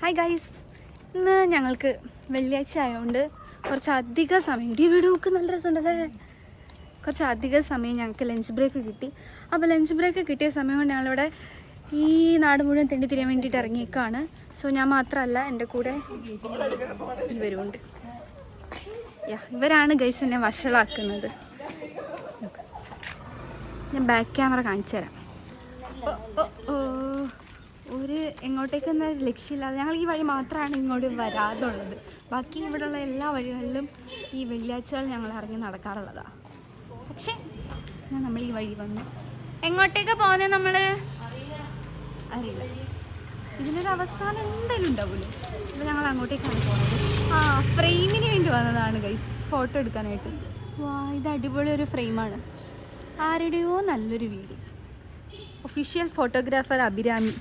Hi guys, ഇന്ന് ഞങ്ങൾക്ക് വെള്ളിയാഴ്ച ആയതുകൊണ്ട് കുറച്ചധികം സമയം ഈ വീട് നോക്ക് നല്ല രസമുണ്ടല്ലേ. കുറച്ചധികം സമയം ഞങ്ങൾക്ക് ലഞ്ച് ബ്രേക്ക് കിട്ടി. അപ്പോൾ ലഞ്ച് ബ്രേക്ക് കിട്ടിയ സമയം കൊണ്ട് ഞങ്ങളിവിടെ ഈ നാട് മുഴുവൻ തെണ്ടി തിരിയാൻ വേണ്ടിയിട്ട് ഇറങ്ങിയേക്കാണ്. സോ ഞാൻ മാത്രമല്ല, എൻ്റെ കൂടെ ഇവരുമുണ്ട്. ഇവരാണ് ഗൈസ് എന്നെ വഷളാക്കുന്നത്. ഞാൻ ബാക്ക് ക്യാമറ കാണിച്ചു തരാം. ഒരു എങ്ങോട്ടേക്കൊന്നും ഒരു ലക്ഷ്യമില്ലാതെ ഞങ്ങൾ ഈ വഴി മാത്രമാണ് ഇങ്ങോട്ട് വരാതുള്ളത്. ബാക്കി ഇവിടെയുള്ള എല്ലാ വഴികളിലും ഈ വെള്ളിയാഴ്ചകൾ ഞങ്ങൾ ഇറങ്ങി നടക്കാറുള്ളതാണ്. പക്ഷേ നമ്മൾ ഈ വഴി വന്നു. എങ്ങോട്ടേക്കാണ് പോകുന്നത് നമ്മൾ അറിയില്ല. ഇതിനൊരു അവസാനം എന്തായാലും ഉണ്ടാവുമല്ലോ. അപ്പോൾ ഞങ്ങൾ അങ്ങോട്ടേക്കാണ് പോകുന്നത്. ഫ്രെയിമിന് വേണ്ടി വന്നതാണ് ഗൈസ്, ഫോട്ടോ എടുക്കാനായിട്ട്. ഇത് അടിപൊളി ഒരു ഫ്രെയിമാണ്. ആരുടെയോ നല്ലൊരു video. Official photographer Abhirami.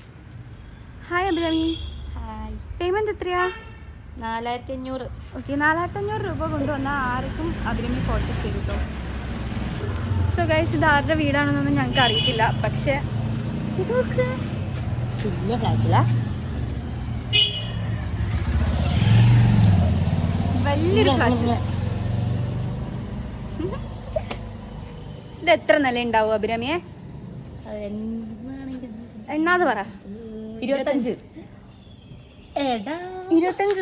Hi Abhirami. Hi. Payment എത്രയാ? 4500. ഓക്കെ, 4500 രൂപ കൊണ്ടുവന്നാൽ ആർക്കും അഭിരാമി ഫോട്ടോ തരും കേട്ടോ. സോ ഗൈസ്, ഇത് ആരുടെ വീടാണെന്നൊന്നും ഞങ്ങൾക്ക് അറിയത്തില്ല. പക്ഷേ ഇതൊക്കെ വലിയ ഫ്ലാറ്റില്ല, വലിയൊരു ഫ്ലാറ്റ്. ഇത് എത്ര നില ഉണ്ടാവും അഭിരാമിയെ? എണ്ണാതെ പറ. 25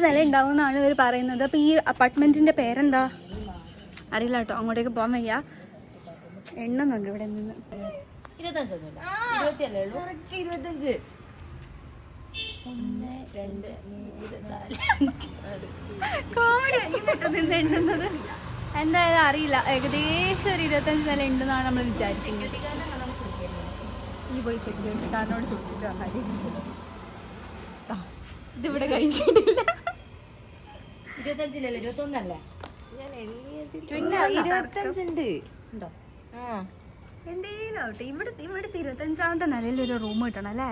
നില ഉണ്ടാവും എന്നാണ് ഇവർ പറയുന്നത്. അപ്പോൾ ഈ അപ്പാർട്ട്മെന്റിന്റെ പേരെന്താ അറിയില്ല കേട്ടോ. അങ്ങോട്ടേക്ക് പോകാൻ വയ്യ. എണ്ണുന്നുണ്ട് ഇവിടെ നിന്ന്. 25 20 ഉള്ളൂ. 25 1 2 3 4 എണ്ണുന്നത് എന്തായാലും അറിയില്ല. ഏകദേശം ഒരു 25 നില ഉണ്ടെന്നാണ് നമ്മൾ വിചാരിക്കുന്നത്. ഈ പോയി സെക്യൂരിറ്റിക്കാരനോട് ചോദിച്ചിട്ട് വന്നാൽ ഇതിവിടെ കഴിച്ചിട്ടില്ല. 25 21 അല്ലേ? ഞാൻ 25 ഉണ്ട്. ഉണ്ടോ? എന്തേലും ആവട്ടെ, ഇവിടുത്തെ 25ാമത്തെ നിലയിൽ ഒരു റൂം കിട്ടണം അല്ലേ?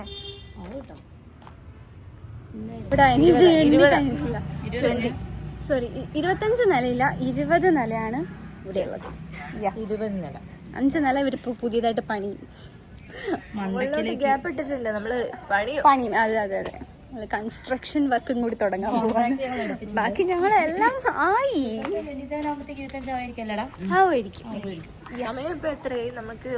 സോറി, 25 നിലയില്ല, 20 നിലയാണ് ഇവിടെ ഉള്ളത്. 20 നില. 5 നില ഇവർ പുതിയതായിട്ട് പണി ഗ്യാപ്പ് ഇട്ടിട്ടുണ്ട്. നമ്മള് പണി അതെ അതെ അതെ കൺസ്ട്രക്ഷൻ വർക്കും കൂടി തുടങ്ങാൻ പോവാണ്. ബാക്കി ഞങ്ങളെല്ലാം ആയി. 25 ആവുമായിരിക്കും. സമയം ഇപ്പൊ എത്രയായി? നമുക്ക്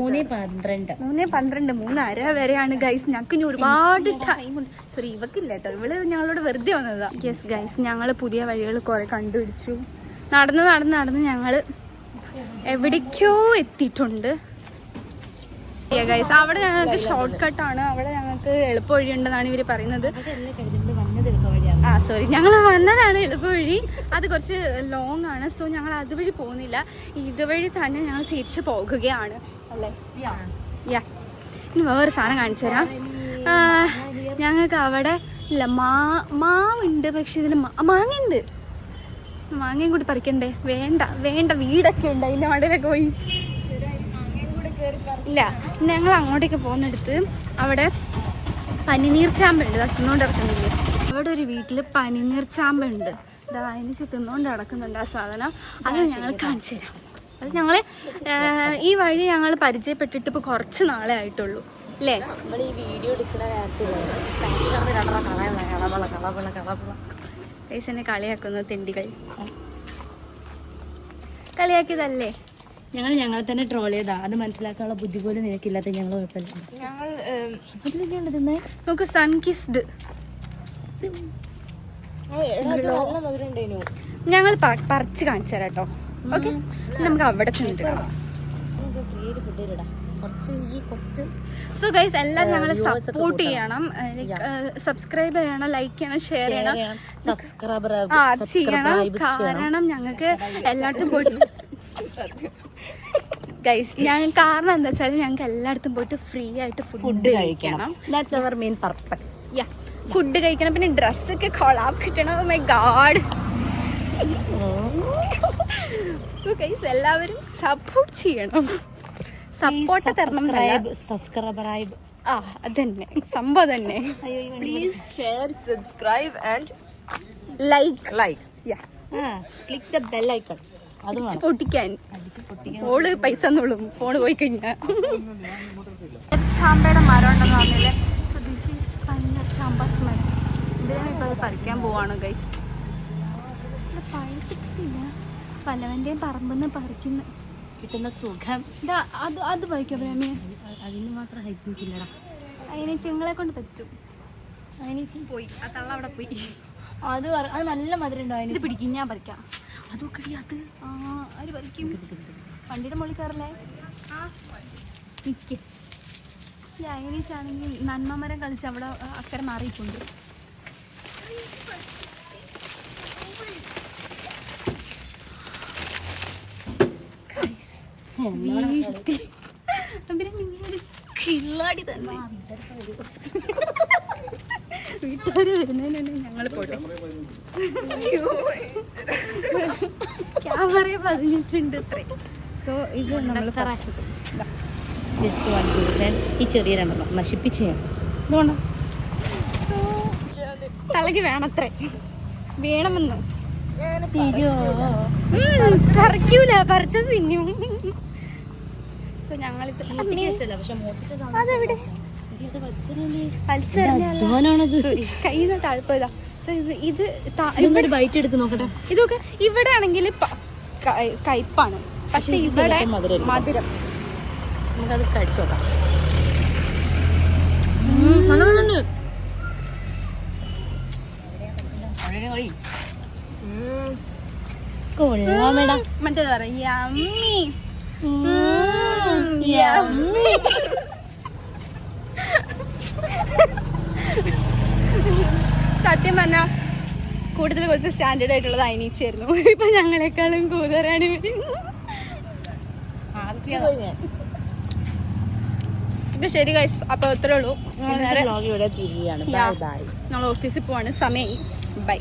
3:12 3:30 വരെയാണ് ഗൈസ്. ഞങ്ങൾക്ക് ഇനി ഒരുപാട് ടൈം ഉണ്ട്. സോറി, ഇവക്കില്ല കേട്ടോ, ഇവള് ഞങ്ങളോട് വെറുതെ വന്നതാ. യെസ് ഗൈസ്, ഞങ്ങൾ പുതിയ വഴികൾ കുറെ കണ്ടുപിടിച്ചു. നടന്ന് ഞങ്ങൾ എവിടേക്കോ എത്തിയിട്ടുണ്ട്. ഗൈസ്, അവിടെ ഞങ്ങൾക്ക് ഷോർട്ട് കട്ടാണ്. അവിടെ ഞങ്ങൾക്ക് എളുപ്പ വഴി ഉണ്ടെന്നാണ് ഇവർ പറയുന്നത്. സോറി, ഞങ്ങൾ വന്നതാണ് എളുപ്പ വഴി. അത് കുറച്ച് ലോങ് ആണ്. സോ ഞങ്ങൾ അതുവഴി പോകുന്നില്ല, ഇതുവഴി തന്നെ ഞങ്ങൾ തിരിച്ചു പോകുകയാണ് അല്ലേ? ഇനി വേറൊരു സാധനം കാണിച്ചു തരാം. ഞങ്ങൾക്ക് അവിടെ ഇല്ല മാവുണ്ട്, പക്ഷെ ഇതിൽ മാങ്ങയുണ്ട്. മാങ്ങയും കൂടി പറിക്കണ്ടേ? വേണ്ട വീടൊക്കെ ഉണ്ട് അതിൻ്റെ മടയിലൊക്കെ പോയി. ഇല്ല, ഞങ്ങൾ അങ്ങോട്ടേക്ക് പോകുന്നിടത്ത് അവിടെ പനിനീർ ചാമ്പുണ്ട്. തിന്നുകൊണ്ട് നടക്കുന്നില്ലേ? അവിടെ ഒരു വീട്ടിൽ പനിനീർ ചാമ്പുണ്ട്. അതിന് തിന്നുകൊണ്ട് നടക്കുന്നുണ്ട് ആ സാധനം. അത് ഞങ്ങൾ കാണിച്ചു തരാം. അത് ഞങ്ങൾ ഈ വഴി ഞങ്ങൾ പരിചയപ്പെട്ടിട്ട് ഇപ്പോൾ കുറച്ച് നാളെ ആയിട്ടുള്ളൂ അല്ലേ? നമ്മൾ ഈ വീഡിയോ എടുക്കുന്ന എന്നെ കളിയാക്കുന്നു തെണ്ടികൾ. കളിയാക്കിയതല്ലേ? ഞങ്ങൾ തന്നെ ട്രോൾ ചെയ്താ. അത് മനസ്സിലാക്കാനുള്ള ബുദ്ധി പോലും നിനക്കില്ലാത്ത ഞങ്ങൾ കുഴപ്പമില്ല. അതിലൊക്കെയുണ്ട് തിന്നേ. നമുക്ക് സൺ കിസ്ഡ് ഞങ്ങൾ പറിച്ച് കാണിച്ചു തരാം കേട്ടോ. ഓക്കെ, നമുക്ക് അവിടെ ചെന്നിട്ട് കാണാം. സോ ഗൈസ്, എല്ലാവരും ഞങ്ങളെ സപ്പോർട്ട് ചെയ്യണം, സബ്സ്ക്രൈബ് ചെയ്യണം, ലൈക്ക് ചെയ്യണം, ഷെയർ ചെയ്യണം, ചെയ്യണം. കാരണം ഞങ്ങൾക്ക് എല്ലായിടത്തും പോയിട്ട് ഗൈസ്, കാരണം എന്താ വെച്ചാൽ ഞങ്ങൾക്ക് എല്ലായിടത്തും പോയിട്ട് ഫ്രീ ആയിട്ട് ഫുഡ് കഴിക്കണം. That's our main purpose. Food കഴിക്കണം, പിന്നെ ഡ്രസ്സൊക്കെ കൊളാബ് കിട്ടണം. Oh my god. So guys, എല്ലാവരും സപ്പോർട്ട് ചെയ്യണം. സപ്പോർട്ട് തരണം. സബ്സ്ക്രൈബ് അതന്നെ സംഭവം തന്നെ. Please share, subscribe and like. Click the bell icon. അത് പൊട്ടിക്കാൻ ഓള് പൈസ എന്നോളും ഫോണ് പോയി കഴിഞ്ഞാൽ. ചാമ്പയുടെ മരം ഉണ്ടെന്ന് പറഞ്ഞില്ലേ? So this is chamba smell. Abhirami ഇപ്പോൾ അത് പറിക്കാൻ പോവാണ് ഗൈസ്. പഴിച്ചിട്ടില്ല, പലവൻ്റെയും പറമ്പെന്ന് പറിക്കുന്നു. കിട്ടുന്ന സുഖം ഇതാ അത് പറിക്കും അഭിരാമിയെ. അതിന് മാത്രം ഹൈറ്റില്ലടാ. അതിന് ചിങ്ങളെ കൊണ്ട് പറ്റും. അതിന് പോയി, ആ തള്ള അവിടെ പോയി. അത് നല്ല മധുരം ഉണ്ടോ അതിന്? ഇത് പിടിക്കും, ഞാൻ പറിക്കാം. അതൊക്കെ അത് അവര് പറിക്കും. വണ്ടിയുടെ മുകളിൽ കയറല്ലേ? നിൽക്കും. ഈ അയനീച്ചാണെങ്കിൽ നന്മമരം കളിച്ച് അവിടെ അക്കരെ മാറിയിട്ടുണ്ട്. കിള്ളാടി തന്നെ. വീട്ടുകാർ വരുന്നതിന് ഞങ്ങൾ പോട്ടെ. ക്യാമറ പതിഞ്ഞിട്ടുണ്ട് ഇത്രേ. സോ ഇത് നമ്മൾ ഈ ചെറിയ രണ്ടെണ്ണം നശിപ്പിച്ച് ഇതുകൊണ്ട് സോ തലയ്ക്ക് വേണത്രേ, വേണമെന്ന്. പറിക്കൂല, പറിച്ചത് തിന്നും. സോ ഞങ്ങളിത് ഇഷ്ടമല്ല, പക്ഷെ അതെവിടെ കയ്യിൽ നിന്ന് താഴ്പോയതാ. സോ ഇത് ബൈറ്റ് എടുത്ത് നോക്കട്ടെ. ഇതൊക്കെ ഇവിടെ ആണെങ്കിൽ കയ്പ്പാണ്, പക്ഷെ ഇവിടെ മധുരം. നമുക്കത് കഴിച്ചു നോക്കാം. കൊള്ളാമേടാ. മറ്റേത് പറയാം സത്യം പറഞ്ഞാൽ കൂടുതൽ കുറച്ച് സ്റ്റാൻഡേർഡ് ആയിട്ടുള്ളത് അയനീച്ചായിരുന്നു. ഇപ്പൊ ഞങ്ങളെക്കാളും കൂതറാണ് ഇവര്. ഇത് ശരി ഗൈസ്, അപ്പൊ അത്രേ ഉള്ളൂ. ഇവിടെ തിരിയാണ്. ഞങ്ങൾ ഓഫീസിൽ പോവാണ്, സമയമായി. ബൈ.